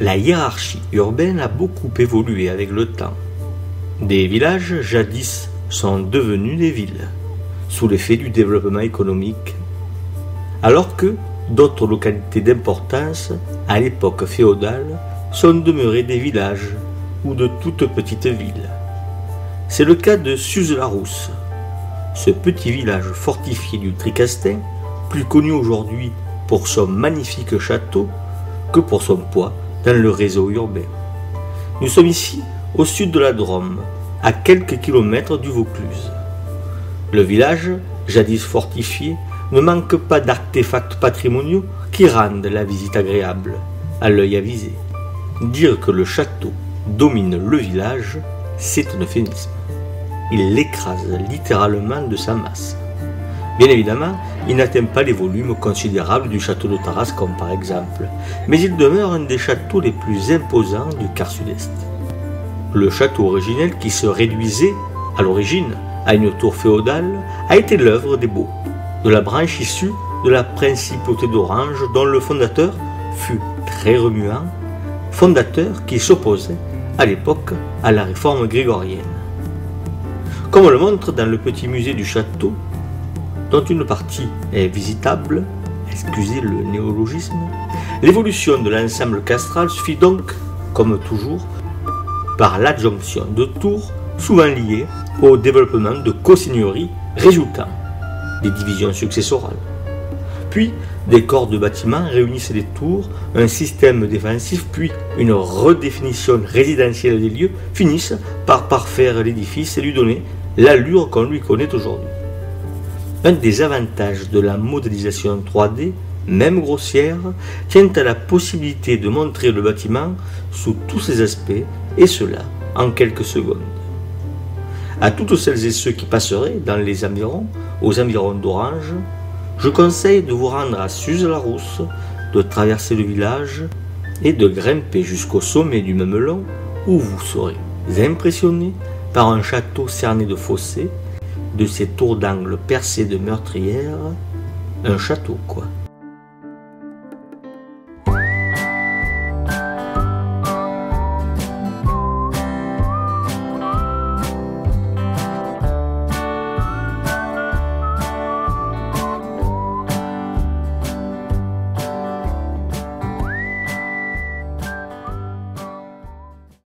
La hiérarchie urbaine a beaucoup évolué avec le temps. Des villages jadis sont devenus des villes, sous l'effet du développement économique, alors que d'autres localités d'importance, à l'époque féodale, sont demeurées des villages ou de toutes petites villes. C'est le cas de Suze-la-Rousse, ce petit village fortifié du Tricastin, plus connu aujourd'hui pour son magnifique château que pour son poids dans le réseau urbain. Nous sommes ici au sud de la Drôme, à quelques kilomètres du Vaucluse. Le village, jadis fortifié, ne manque pas d'artefacts patrimoniaux qui rendent la visite agréable, à l'œil avisé. Dire que le château domine le village, c'est un euphémisme. Il l'écrase littéralement de sa masse. Bien évidemment, il n'atteint pas les volumes considérables du château de Tarascon par exemple, mais il demeure un des châteaux les plus imposants du quart sud-est. Le château originel, qui se réduisait à l'origine à une tour féodale, a été l'œuvre des Baux, de la branche issue de la principauté d'Orange dont le fondateur fut très remuant, fondateur qui s'opposait à l'époque à la réforme grégorienne. Comme on le montre dans le petit musée du château, dont une partie est visitable, excusez le néologisme, l'évolution de l'ensemble castral suffit donc, comme toujours, par l'adjonction de tours souvent liées au développement de co-seigneuries résultant des divisions successorales. Puis, des corps de bâtiments réunissent des tours, un système défensif, puis une redéfinition résidentielle des lieux finissent par parfaire l'édifice et lui donner l'allure qu'on lui connaît aujourd'hui. Un des avantages de la modélisation 3D, même grossière, tient à la possibilité de montrer le bâtiment sous tous ses aspects, et cela en quelques secondes. À toutes celles et ceux qui passeraient dans les environs, aux environs d'Orange, je conseille de vous rendre à Suze-la-Rousse, de traverser le village et de grimper jusqu'au sommet du Memelon, où vous serez impressionné par un château cerné de fossés, de ses tours d'angle percées de meurtrières, un château quoi.